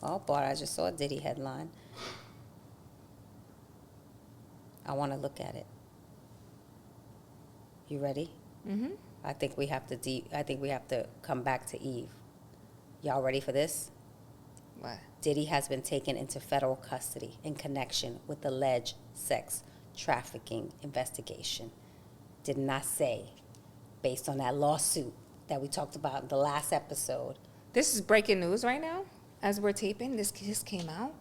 Oh, boy, I just saw a Diddy headline. I want to look at it. You ready? Mm-hmm. I think we have to come back to Eve. Y'all ready for this? What? Diddy has been taken into federal custody in connection with alleged sex trafficking investigation. Did not say, based on that lawsuit that we talked about in the last episode. This is breaking news right now. As we're taping, this came out.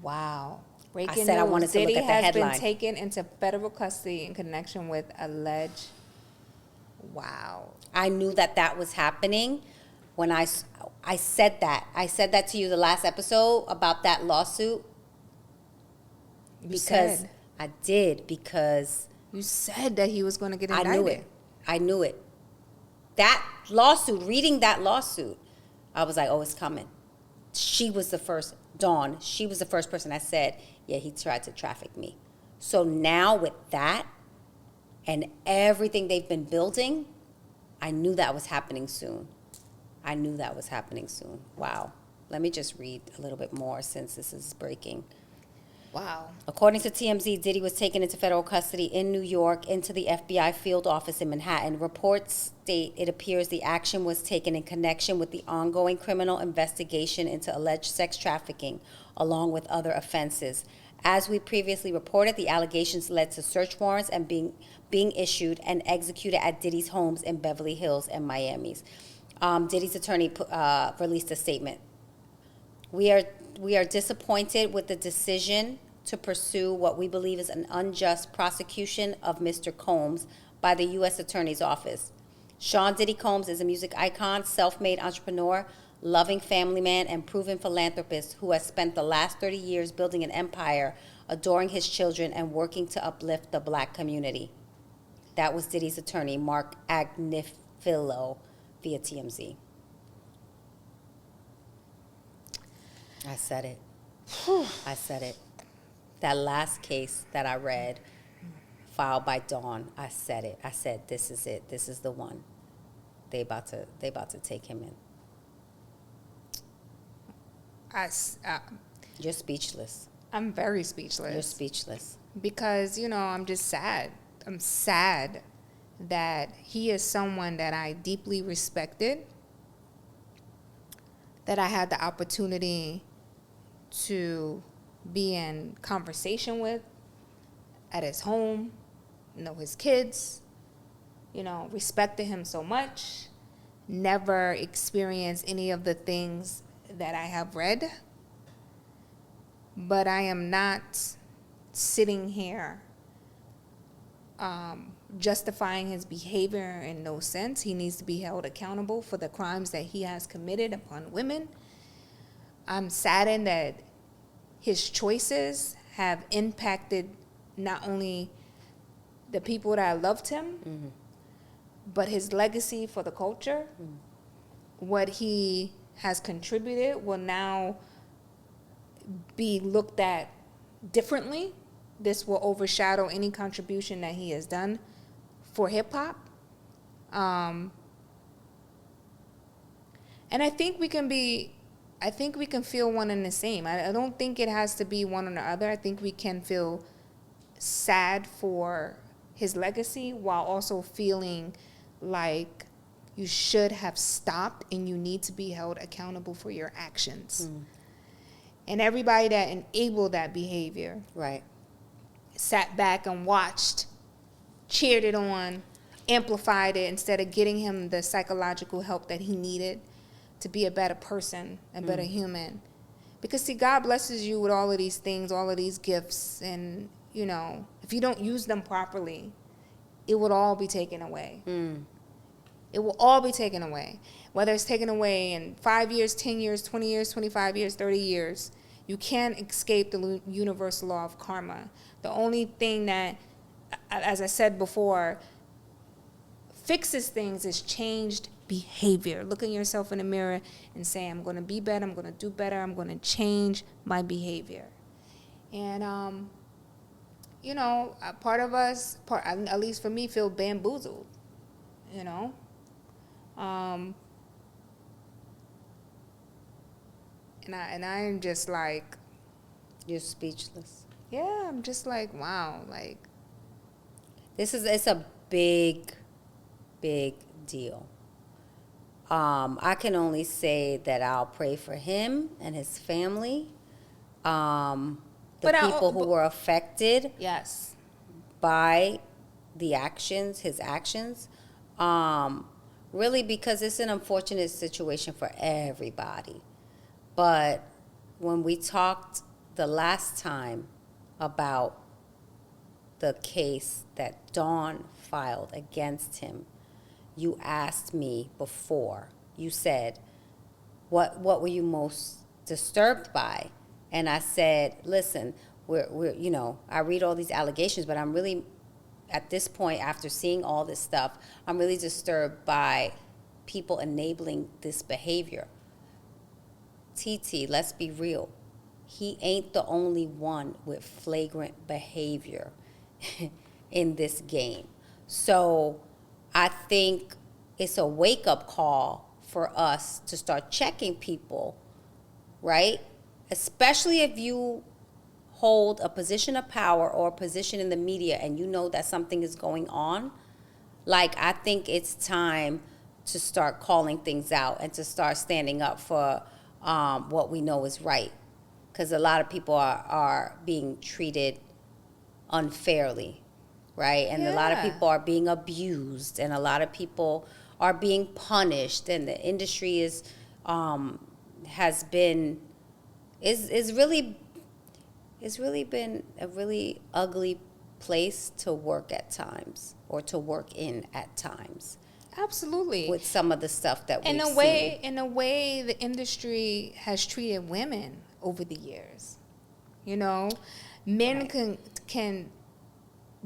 Wow. Breaking said news. I wanted to look Diddy at the has headline. been taken into federal custody in connection with alleged. Wow. I knew that was happening when I said that. I said that to you the last episode about that lawsuit. Because I did, because you said that he was going to get indicted. I knew it. That lawsuit, reading that lawsuit, I was like, oh, it's coming. She was the first person that said, yeah, he tried to traffic me. So now with that and everything they've been building, I knew that was happening soon. Wow. Let me just read a little bit more since this is breaking. Wow. According to TMZ, Diddy was taken into federal custody in New York into the FBI field office in Manhattan. Reports state it appears the action was taken in connection with the ongoing criminal investigation into alleged sex trafficking, along with other offenses. As we previously reported, the allegations led to search warrants and being issued and executed at Diddy's homes in Beverly Hills and Miami. Diddy's attorney released a statement. We are disappointed with the decision to pursue what we believe is an unjust prosecution of Mr. Combs by the U.S. Attorney's Office. Sean Diddy Combs is a music icon, self-made entrepreneur, loving family man, and proven philanthropist who has spent the last 30 years building an empire, adoring his children, and working to uplift the black community. That was Diddy's attorney, Mark Agnifilo, via TMZ. I said it. That last case that I read, filed by Dawn, I said it. I said, this is it. This is the one. They about to take him in. You're speechless. I'm very speechless. You're speechless. Because, I'm just sad. I'm sad that he is someone that I deeply respected, that I had the opportunity to be in conversation with at his home, know his kids, respected him so much, never experienced any of the things that I have read. But I am not sitting here justifying his behavior in no sense. He needs to be held accountable for the crimes that he has committed upon women. I'm saddened that his choices have impacted not only the people that loved him, but his legacy for the culture. What he has contributed will now be looked at differently. This will overshadow any contribution that he has done for hip-hop. And I think we can feel one and the same. I don't think it has to be one or the other. I think we can feel sad for his legacy while also feeling like you should have stopped and you need to be held accountable for your actions. And everybody that enabled that behavior, right, sat back and watched, cheered it on, amplified it instead of getting him the psychological help that he needed to be a better person, a better human. Because, see, God blesses you with all of these things, all of these gifts, and, if you don't use them properly, it would all be taken away. It will all be taken away. Whether it's taken away in 5 years, 10 years, 20 years, 25 years, 30 years, you can't escape the universal law of karma. The only thing that, as I said before, fixes things is changed behavior. Looking yourself in the mirror and saying, I'm going to be better, I'm going to do better, I'm going to change my behavior. And, part of us, at least for me, feel bamboozled, And I'm just like, You're speechless. yeah, I'm just like, wow, like, It's a big, big deal. I can only say that I'll pray for him and his family, the people who were affected yes, by his actions. Really, because it's an unfortunate situation for everybody. But when we talked the last time about the case that Dawn filed against him, you asked me before, you said, what were you most disturbed by? And I said, listen, we're I read all these allegations, but I'm really, at this point, after seeing all this stuff, I'm really disturbed by people enabling this behavior. TT, let's be real. He ain't the only one with flagrant behavior in this game. So I think it's a wake-up call for us to start checking people, right? Especially if you hold a position of power or a position in the media and you know that something is going on. Like, I think it's time to start calling things out and to start standing up for what we know is right. Because a lot of people are being treated unfairly, right? And a lot of people are being abused, and a lot of people are being punished, and the industry is really been a really ugly place to work at times, or to work in at times. absolutely. With some of the stuff that we've In a way, the industry has treated women over the years. You know, men Right. can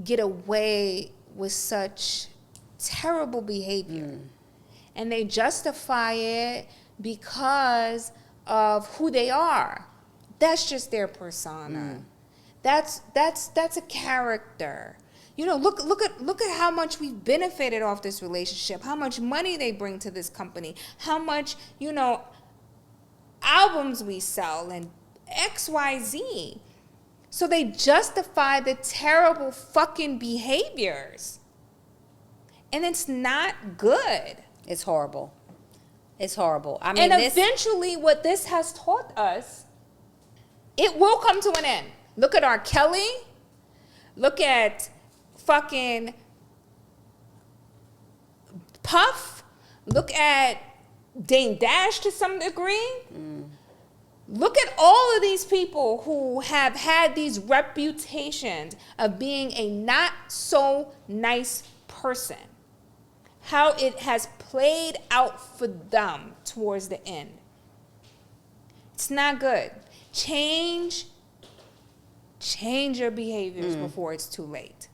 get away with such terrible behavior, and they justify it because of who they are. That's just their persona. That's a character. You know, look at how much we've benefited off this relationship, how much money they bring to this company, how much, albums we sell and XYZ. So they justify the terrible fucking behaviors. And it's not good. It's horrible. It's horrible. I mean, And eventually what this has taught us, it will come to an end. Look at R. Kelly. Look at fucking Puff. Look at Dame Dash to some degree. Look at all of these people who have had these reputations of being a not so nice person. How it has played out for them towards the end. It's not good. Change your behaviors before it's too late.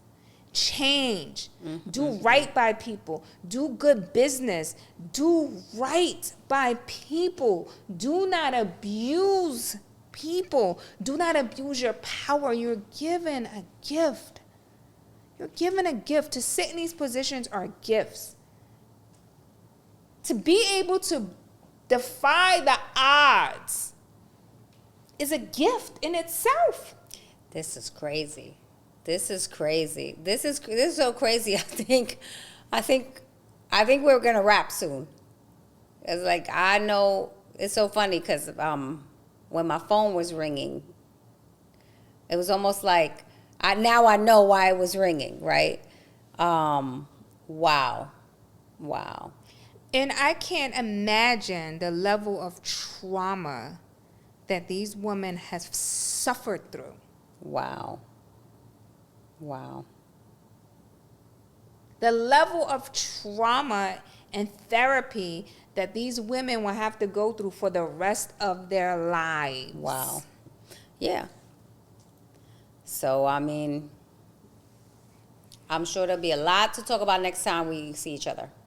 Change. Do right by people. Do good business. Do right by people. Do not abuse people. Do not abuse your power. You're given a gift. You're given a gift. To sit in these positions are gifts. To be able to defy the odds is a gift in itself. This is crazy. This is crazy. This is so crazy. I think we're gonna wrap soon. It's like, I know it's so funny because when my phone was ringing, it was almost like I know why it was ringing, right? Wow. And I can't imagine the level of trauma that these women have suffered through. Wow. The level of trauma and therapy that these women will have to go through for the rest of their lives. Wow. Yeah. So, I mean, I'm sure there'll be a lot to talk about next time we see each other.